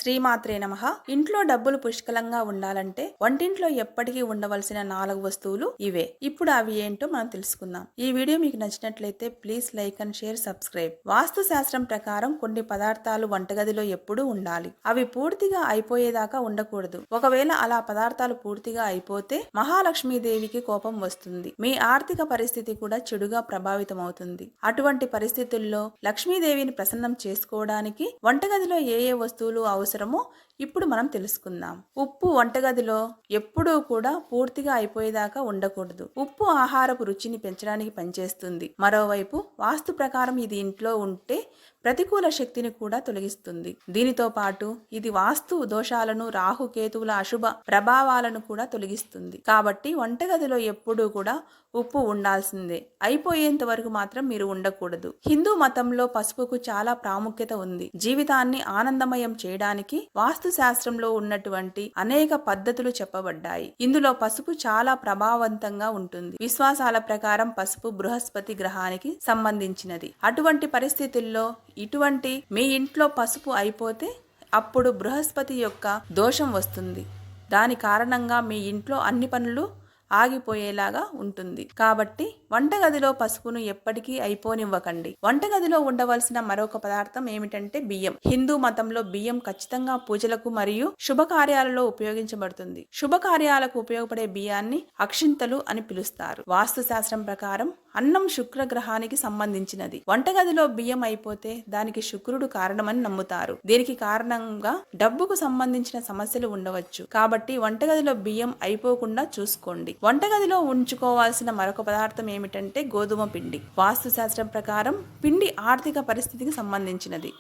శ్రీమాత్రే నమః. ఇంట్లో డబ్బులు పుష్కలంగా ఉండాలంటే వంటింట్లో ఎప్పటికీ ఉండవలసిన 4 వస్తువులు ఇవే. ఇప్పుడు అవి ఏంటో మనం తెలుసుకుందాం. ఈ వీడియో మీకు నచ్చినట్లయితే please like and share, subscribe. Vastu శాస్త్రం ప్రకారం కొన్ని పదార్థాలు వంటగదిలో ఎప్పుడూ ఉండాలి. అవి పూర్తిగా అయిపోయేదాకా ఉండకూడదు. ఒకవేళ అలా పదార్థాలు పూర్తిగా అయిపోతే మహాలక్ష్మీదేవికి కోపం వస్తుంది. మీ ఆర్థిక పరిస్థితి కూడా చెడుగా ప్రభావితమవుతుంది. అటువంటి పరిస్థితుల్లో లక్ష్మీదేవిని ప్రసన్నం చేసుకోవడానికి వంటగదిలో ఏ వస్తువులు అవసరమో ఇప్పుడు మనం తెలుసుకుందాం. ఉప్పు వంటగదిలో ఎప్పుడూ కూడా పూర్తిగా అయిపోయేదాకా ఉండకూడదు. ఉప్పు ఆహారపు రుచిని పెంచడానికి పనిచేస్తుంది. మరోవైపు వాస్తు ప్రకారం ఇది ఇంట్లో ఉంటే ప్రతికూల శక్తిని కూడా తొలగిస్తుంది. దీనితో పాటు ఇది వాస్తు దోషాలను, రాహుకేతువుల అశుభ ప్రభావాలను కూడా తొలగిస్తుంది. కాబట్టి వంటగదిలో ఎప్పుడూ కూడా ఉప్పు ఉండాల్సిందే. అయిపోయేంత వరకు మాత్రం మీరు ఉండకూడదు. హిందూ మతంలో పసుపుకు చాలా ప్రాముఖ్యత ఉంది. జీవితాన్ని ఆనందమయం చేయడానికి వాస్తు శాస్త్రంలో ఉన్నటువంటి అనేక పద్ధతులు చెప్పబడ్డాయి. ఇందులో పసుపు చాలా ప్రభావవంతంగా ఉంటుంది. విశ్వాసాల ప్రకారం పసుపు బృహస్పతి గ్రహానికి సంబంధించినది. అటువంటి పరిస్థితుల్లో మీ ఇంట్లో పసుపు అయిపోతే అప్పుడు బృహస్పతి యొక్క దోషం వస్తుంది. దాని కారణంగా మీ ఇంట్లో అన్ని పనులు ఆగిపోయేలాగా ఉంటుంది. కాబట్టి వంటగదిలో పసుపును ఎప్పటికీ అయిపోనివ్వకండి. వంటగదిలో ఉండవలసిన మరొక పదార్థం ఏమిటంటే బియ్యం. హిందూ మతంలో బియ్యం ఖచ్చితంగా పూజలకు మరియు శుభకార్యాలలో ఉపయోగించబడుతుంది. శుభకార్యాలకు ఉపయోగపడే బియ్యాన్ని అక్షింతలు అని పిలుస్తారు. వాస్తు శాస్త్రం ప్రకారం అన్నం శుక్ర గ్రహానికి సంబంధించినది. వంటగదిలో బియ్యం అయిపోతే దానికి శుక్రుడు కారణమని నమ్ముతారు. దీనికి కారణంగా డబ్బుకు సంబంధించిన సమస్యలు ఉండవచ్చు. కాబట్టి వంటగదిలో బియ్యం అయిపోకుండా చూసుకోండి. వంటగదిలో ఉంచుకోవాల్సిన మరొక పదార్థం ఏమిటంటే గోధుమ పిండి. వాస్తు శాస్త్రం ప్రకారం పిండి ఆర్థిక పరిస్థితికి సంబంధించినది.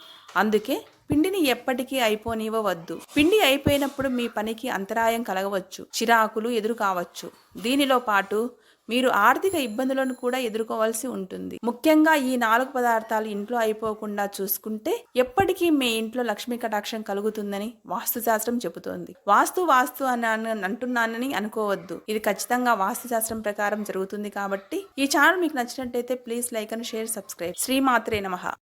అందుకే పిండిని ఎప్పటికీ అయిపోనివ్వవద్దు. పిండి అయిపోయినప్పుడు మీ పనికి అంతరాయం కలగవచ్చు, చిరాకులు ఎదురు కావచ్చు. దీనిలో పాటు మీరు ఆర్థిక ఇబ్బందులను కూడా ఎదుర్కోవాల్సి ఉంటుంది. ముఖ్యంగా ఈ 4 పదార్థాలు ఇంట్లో అయిపోకుండా చూసుకుంటే ఎప్పటికీ మీ ఇంట్లో లక్ష్మీ కటాక్షం కలుగుతుందని వాస్తు శాస్త్రం చెబుతోంది. వాస్తు అని అంటున్నానని అనుకోవద్దు. ఇది ఖచ్చితంగా వాస్తు శాస్త్రం ప్రకారం జరుగుతుంది. కాబట్టి ఈ ఛానల్ మీకు నచ్చినట్టయితే please like and share, subscribe. శ్రీమాత్రే నమః.